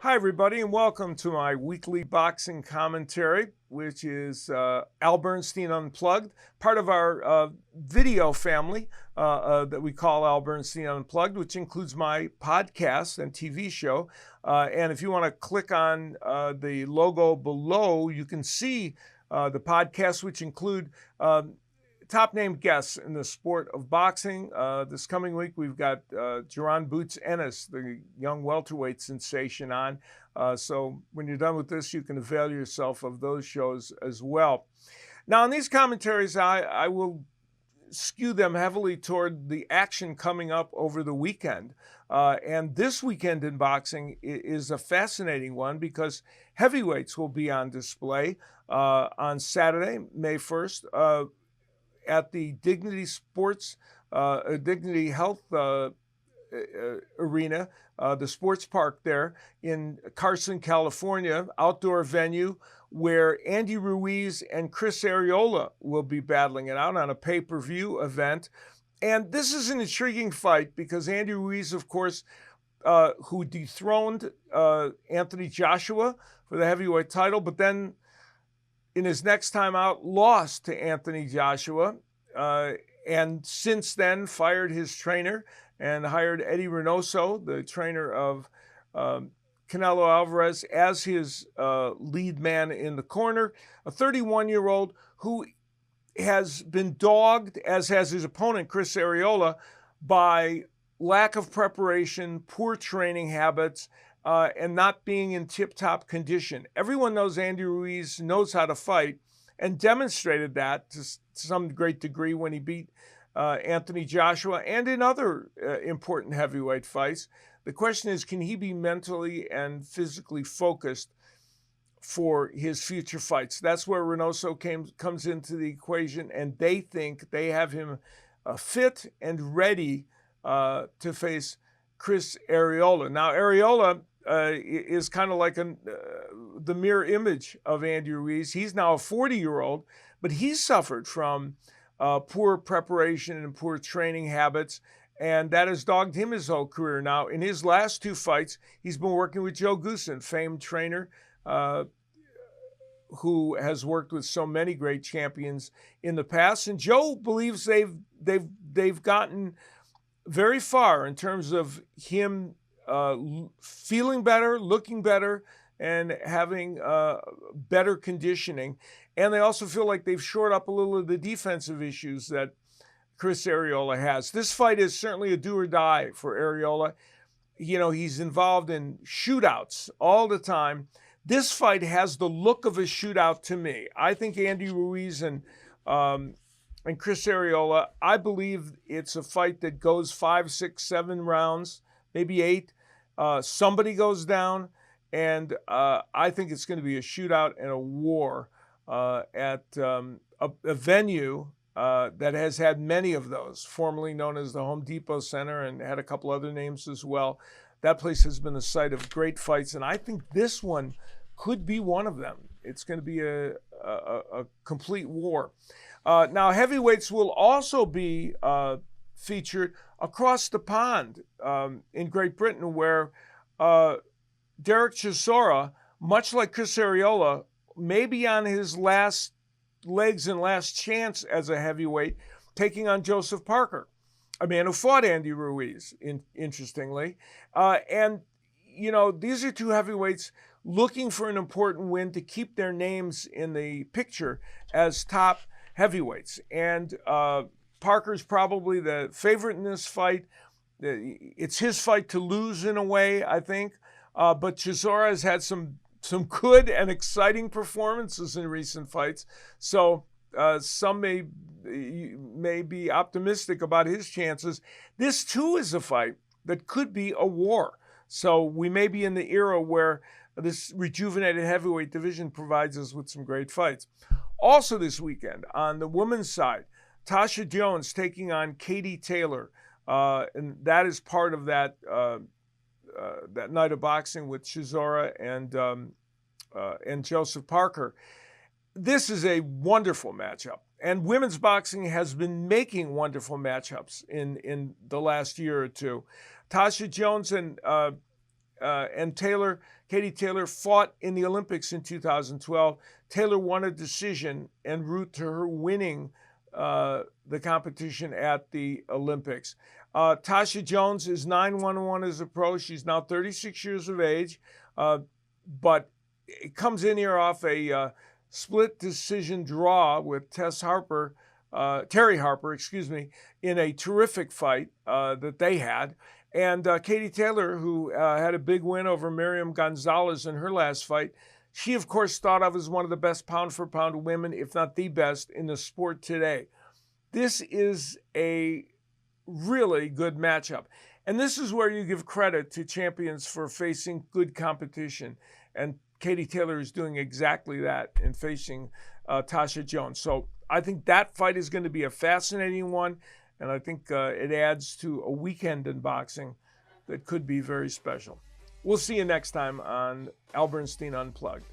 Hi, everybody, and welcome to my weekly boxing commentary, which is Al Bernstein Unplugged, part of our video family that we call Al Bernstein Unplugged, which includes my podcast and TV show. And if you want to click on the logo below, you can see the podcasts, which include top named guests in the sport of boxing. This coming week, we've got Jaron Boots Ennis, the young welterweight sensation, on. So when you're done with this, you can avail yourself of those shows as well. Now, in these commentaries, I will skew them heavily toward the action coming up over the weekend. And this weekend in boxing is a fascinating one because heavyweights will be on display on Saturday, May 1st. At the Dignity Health Arena, the sports park there in Carson, California, outdoor venue where Andy Ruiz and Chris Arreola will be battling it out on a pay-per-view event. And this is an intriguing fight because Andy Ruiz, of course, who dethroned Anthony Joshua for the heavyweight title, but then in his next time out, lost to Anthony Joshua, and since then fired his trainer and hired Eddie Reynoso, the trainer of Canelo Alvarez, as his lead man in the corner, a 31-year-old who has been dogged, as has his opponent, Chris Arreola, by lack of preparation, poor training habits, and not being in tip-top condition. Everyone knows Andy Ruiz knows how to fight and demonstrated that to some great degree when he beat Anthony Joshua and in other important heavyweight fights. The question is, can he be mentally and physically focused for his future fights? That's where Reynoso comes into the equation, and they think they have him fit and ready to face Chris Arreola. Now, Arreola is kind of like the mirror image of Andy Ruiz. He's now a 40-year-old, but he's suffered from poor preparation and poor training habits, and that has dogged him his whole career. Now, in his last two fights, he's been working with Joe Goossen, famed trainer, who has worked with so many great champions in the past. And Joe believes they've gotten very far in terms of him feeling better, looking better, and having better conditioning. And they also feel like they've shored up a little of the defensive issues that Chris Arreola has. This fight is certainly a do or die for Arreola. You know, he's involved in shootouts all the time. This fight has the look of a shootout to me. I think Andy Ruiz and Chris Arreola, I believe it's a fight that goes 5, 6, 7 rounds, maybe 8. Somebody goes down, and I think it's going to be a shootout and a war at a venue that has had many of those, formerly known as the Home Depot Center, and had a couple other names as well. That place has been the site of great fights, and I think this one could be one of them. It's going to be a complete war. Now, heavyweights will also be featured across the pond in Great Britain, where Derek Chisora, much like Chris Arreola, may be on his last legs and last chance as a heavyweight, taking on Joseph Parker, a man who fought Andy Ruiz, interestingly. And, you know, these are two heavyweights looking for an important win to keep their names in the picture as top heavyweights. And Parker's probably the favorite in this fight. It's his fight to lose in a way, I think. But Chisora has had some good and exciting performances in recent fights. So some may be optimistic about his chances. This, too, is a fight that could be a war. So we may be in the era where this rejuvenated heavyweight division provides us with some great fights. Also this weekend, on the women's side, Tasha Jones taking on Katie Taylor. And that is part of that night of boxing with Chisora and Joseph Parker. This is a wonderful matchup. And women's boxing has been making wonderful matchups in the last year or two. Tasha Jones and and Katie Taylor fought in the Olympics in 2012. Taylor won a decision en route to her winning the competition at the Olympics. Tasha Jones is 9-1-1 as a pro. She's now 36 years of age, but it comes in here off a split decision draw with Terry Harper, in a terrific fight that they had. And Katie Taylor, who had a big win over Miriam Gonzalez in her last fight, she, of course, thought of as one of the best pound-for-pound women, if not the best, in the sport today. This is a really good matchup. And this is where you give credit to champions for facing good competition. And Katie Taylor is doing exactly that in facing Tasha Jones. So I think that fight is going to be a fascinating one. And I think it adds to a weekend in boxing that could be very special. We'll see you next time on Al Bernstein Unplugged.